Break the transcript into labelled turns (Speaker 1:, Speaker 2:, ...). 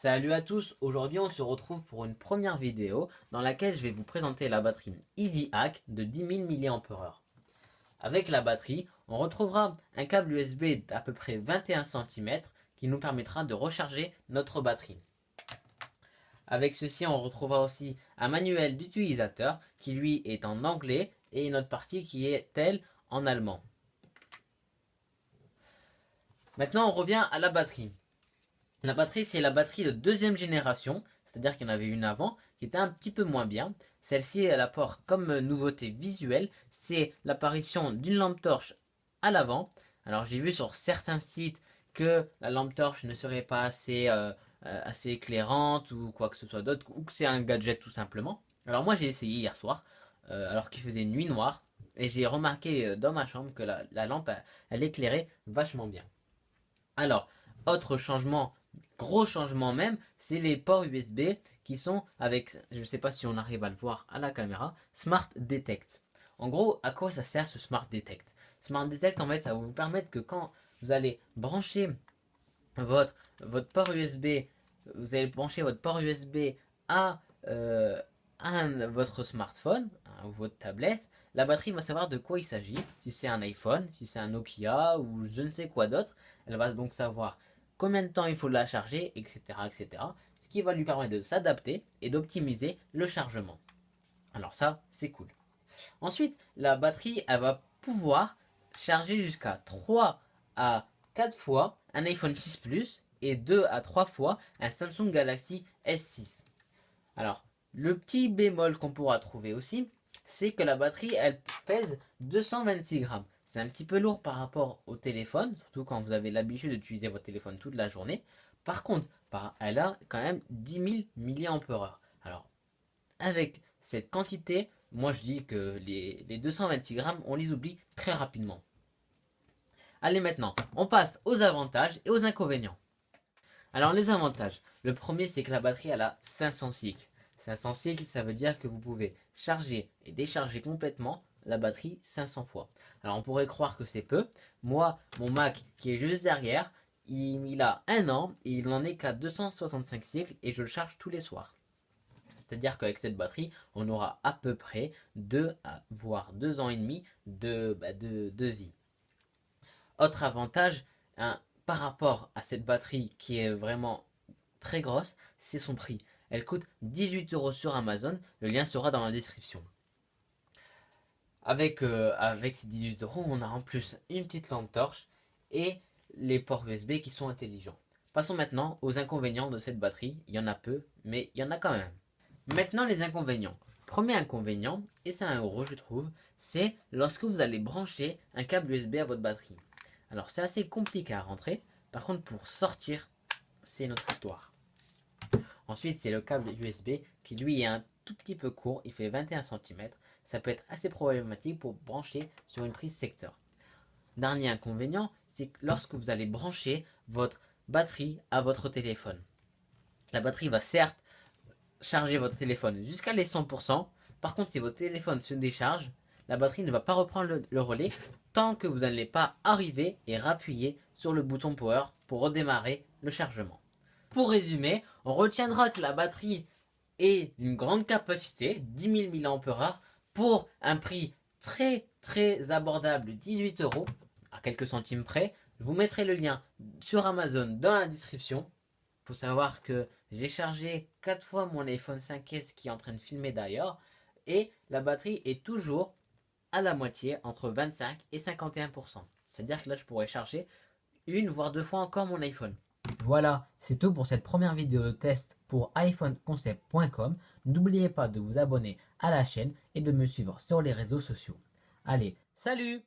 Speaker 1: Salut à tous, aujourd'hui on se retrouve pour une première vidéo dans laquelle je vais vous présenter la batterie EasyHack de 10 000 mAh. Avec la batterie, on retrouvera un câble USB d'à peu près 21 cm qui nous permettra de recharger notre batterie. Avec ceci, on retrouvera aussi un manuel d'utilisateur qui lui est en anglais et une autre partie qui est elle en allemand. Maintenant on revient à la batterie. La batterie, c'est la batterie de deuxième génération, c'est-à-dire qu'il y en avait une avant qui était un petit peu moins bien. Celle-ci, elle apporte comme nouveauté visuelle, c'est l'apparition d'une lampe torche à l'avant. Alors j'ai vu sur certains sites que la lampe torche ne serait pas assez éclairante ou quoi que ce soit d'autre, ou que c'est un gadget tout simplement. Alors moi j'ai essayé hier soir, alors qu'il faisait nuit noire, et j'ai remarqué dans ma chambre que la lampe, elle éclairait vachement bien. Alors, autre changement, gros changement même, c'est les ports USB qui sont avec, je ne sais pas si on arrive à le voir à la caméra, Smart Detect. En gros, à quoi ça sert ce Smart Detect? Smart Detect, en fait, ça va vous permettre que quand vous allez brancher votre port USB, vous allez brancher votre port USB à, votre smartphone ou votre tablette, la batterie va savoir de quoi il s'agit, si c'est un iPhone, si c'est un Nokia ou je ne sais quoi d'autre. Elle va donc savoir combien de temps il faut la charger, etc., etc. Ce qui va lui permettre de s'adapter et d'optimiser le chargement. Alors ça, c'est cool. Ensuite, la batterie, elle va pouvoir charger jusqu'à 3 à 4 fois un iPhone 6 Plus et 2 à 3 fois un Samsung Galaxy S6. Alors, le petit bémol qu'on pourra trouver aussi, c'est que la batterie, elle pèse 226 grammes. C'est un petit peu lourd par rapport au téléphone, surtout quand vous avez l'habitude d'utiliser votre téléphone toute la journée. Par contre, elle a quand même 10 000 mAh. Alors, avec cette quantité, moi je dis que les 226 grammes, on les oublie très rapidement. Allez maintenant, on passe aux avantages et aux inconvénients. Alors les avantages, le premier c'est que la batterie elle a 500 cycles. 500 cycles, ça veut dire que vous pouvez charger et décharger complètement la batterie 500 fois. Alors on pourrait croire que c'est peu. Moi, mon Mac qui est juste derrière, il a 1 an et il n'en est qu'à 265 cycles et je le charge tous les soirs. C'est-à-dire qu'avec cette batterie, on aura à peu près 2 voire 2 ans et demi de vie. Autre avantage, par rapport à cette batterie qui est vraiment très grosse, c'est son prix. Elle coûte 18 € sur Amazon, le lien sera dans la description. Avec ces 18 €, on a en plus une petite lampe torche et les ports USB qui sont intelligents. Passons maintenant aux inconvénients de cette batterie. Il y en a peu, mais il y en a quand même. Maintenant les inconvénients. Premier inconvénient, et c'est 1 € je trouve, c'est lorsque vous allez brancher un câble USB à votre batterie. Alors c'est assez compliqué à rentrer, par contre pour sortir, c'est notre histoire. Ensuite c'est le câble USB qui lui est un tout petit peu court, il fait 21 cm, ça peut être assez problématique pour brancher sur une prise secteur. Dernier inconvénient, c'est que lorsque vous allez brancher votre batterie à votre téléphone. La batterie va certes charger votre téléphone jusqu'à les 100%. Par contre, si votre téléphone se décharge, la batterie ne va pas reprendre le relais tant que vous n'allez pas arriver et rappuyer sur le bouton power pour redémarrer le chargement. Pour résumer, on retiendra que la batterie est d'une grande capacité, 10 000 mAh, pour un prix très très abordable, 18 € à quelques centimes près. Je vous mettrai le lien sur Amazon dans la description. Il faut savoir que j'ai chargé 4 fois mon iPhone 5S qui est en train de filmer d'ailleurs. Et la batterie est toujours à la moitié, entre 25 et 51%. C'est-à-dire que là, je pourrais charger une voire 2 fois encore mon iPhone. Voilà, c'est tout pour cette première vidéo de test pour iPhoneconcept.com. N'oubliez pas de vous abonner à la chaîne et de me suivre sur les réseaux sociaux. Allez, salut!